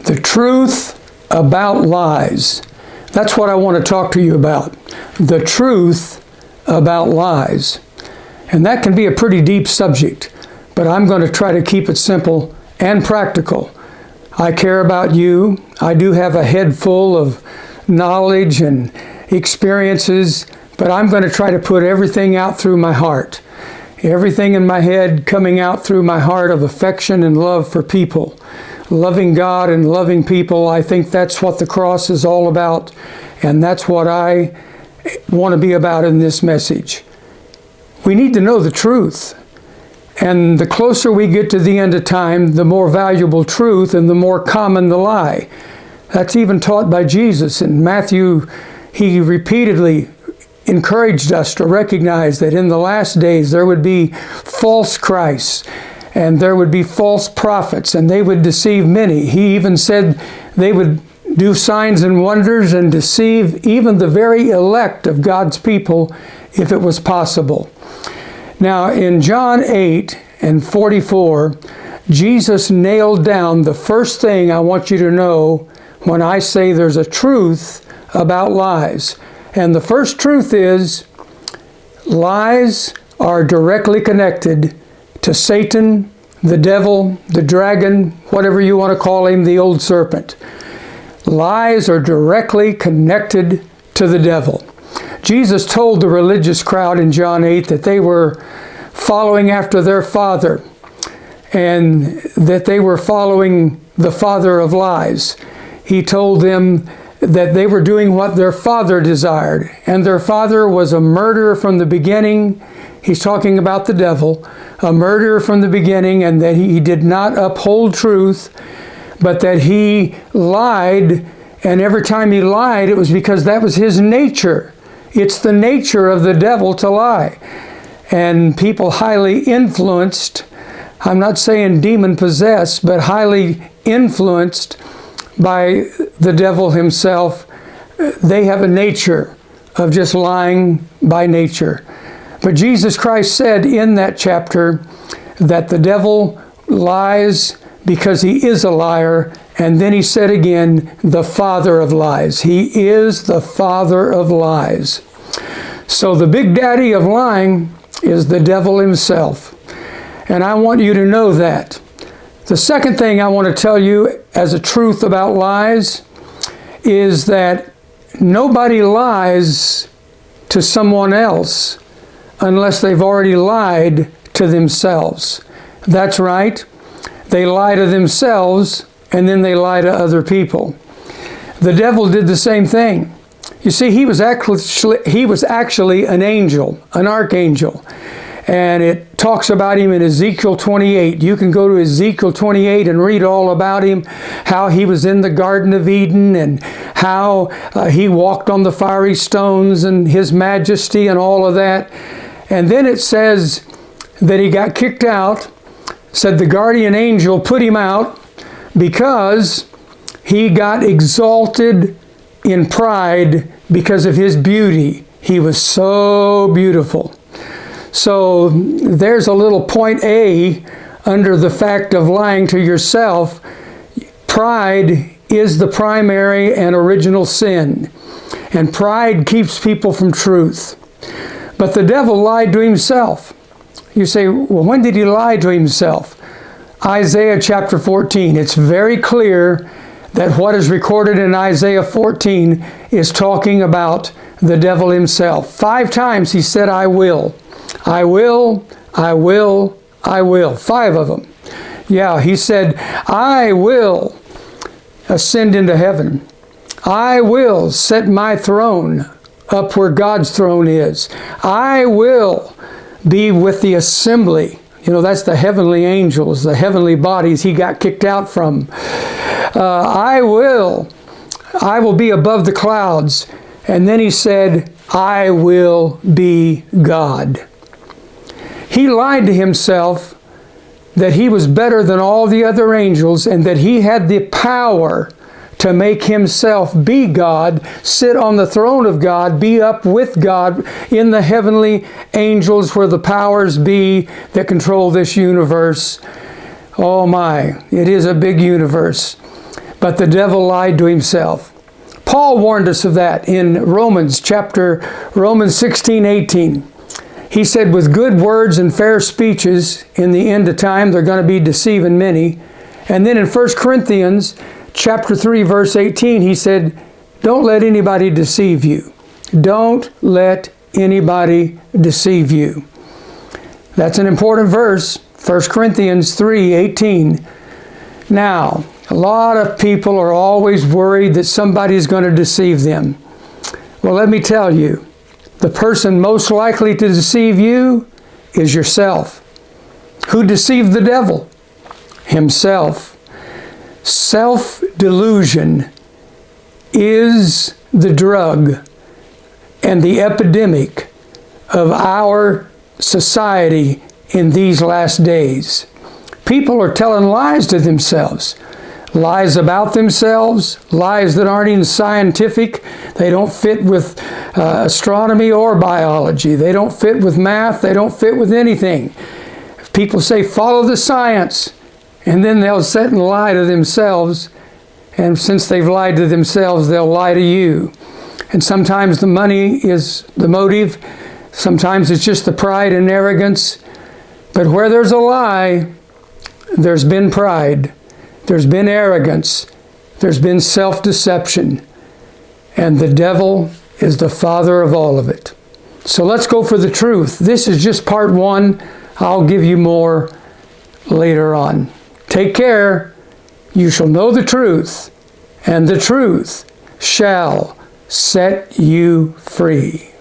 The truth about lies. That's what I want to talk to you about. The truth about lies. And that can be a pretty deep subject, but I'm going to try to keep it simple and practical. I care about you. I do have a head full of knowledge and experiences, but I'm going to try to put everything out through my heart. Everything in my head coming out through my heart of affection and love for people. Loving God and loving people. I think that's what the cross is all about, and that's what I want to be about in this message. We need to know the truth. And the closer we get to the end of time, the more valuable truth and the more common the lie. That's even taught by Jesus. In Matthew, he repeatedly encouraged us to recognize that in the last days there would be false Christs and there would be false prophets and they would deceive many. He even said they would do signs and wonders and deceive even the very elect of God's people if it was possible. Now, in John 8 and 44, Jesus nailed down the first thing I want you to know when I say there's a truth about lies. And the first truth is, lies are directly connected to Satan, the devil, the dragon, whatever you want to call him, the old serpent. Lies are directly connected to the devil. Jesus told the religious crowd in John 8 that they were following after their father and that they were following the father of lies. He told them that they were doing what their father desired, and their father was a murderer from the beginning. He's talking about the devil, a murderer from the beginning, and that he did not uphold truth, but that he lied, and every time he lied, it was because that was his nature. It's the nature of the devil to lie. And people highly influenced, I'm not saying demon-possessed, but highly influenced by the devil himself, they have a nature of just lying by nature. But Jesus Christ said in that chapter that the devil lies because he is a liar, and then he said again, the father of lies. He is the father of lies. So the big daddy of lying is the devil himself. And I want you to know that. The second thing I want to tell you as a truth about lies is that nobody lies to someone else unless they've already lied to themselves. That's right. They lie to themselves and then they lie to other people. The devil did the same thing. You see, he was actually an angel, an archangel. And it talks about him in Ezekiel 28. You can go to Ezekiel 28 and read all about him, how he was in the Garden of Eden and how he walked on the fiery stones and his majesty and all of that. And then it says that he got kicked out, said the guardian angel put him out because he got exalted in pride because of his beauty. He was so beautiful. So there's a little point A under the fact of lying to yourself. Pride is the primary and original sin. And pride keeps people from truth. But the devil lied to himself. You say, well, when did he lie to himself? Isaiah chapter 14. It's very clear that what is recorded in Isaiah 14 is talking about the devil himself. 5 times he said, I will. I will, I will, I will. 5 of them. Yeah, he said, I will ascend into heaven. I will set my throne up where God's throne is. I will be with the assembly. You know, that's the heavenly angels, the heavenly bodies he got kicked out from. I will be above the clouds. And then he said, I will be God. He lied to himself that he was better than all the other angels and that he had the power to make himself be God, sit on the throne of God, be up with God in the heavenly angels where the powers be that control this universe. Oh my, it is a big universe. but the devil lied to himself. Paul warned us of that in Romans 16:18. He said, with good words and fair speeches in the end of time, they're going to be deceiving many. And then in 1 Corinthians chapter 3, verse 18, he said, don't let anybody deceive you. Don't let anybody deceive you. That's an important verse, 1 Corinthians 3:18. Now, a lot of people are always worried that somebody's going to deceive them. Well, let me tell you, the person most likely to deceive you is yourself. Who deceived the devil? Himself. Self-delusion is the drug and the epidemic of our society in these last days. People are telling lies to themselves. Lies about themselves, lies that aren't even scientific. They don't fit with astronomy or biology. They don't fit with math. They don't fit with anything. People say, follow the science, and then they'll sit and lie to themselves. And since they've lied to themselves, they'll lie to you. And sometimes the money is the motive. Sometimes it's just the pride and arrogance. But where there's a lie, there's been pride. There's been arrogance. There's been self-deception. And the devil is the father of all of it. So let's go for the truth. This is just part one. I'll give you more later on. Take care. You shall know the truth, and the truth shall set you free.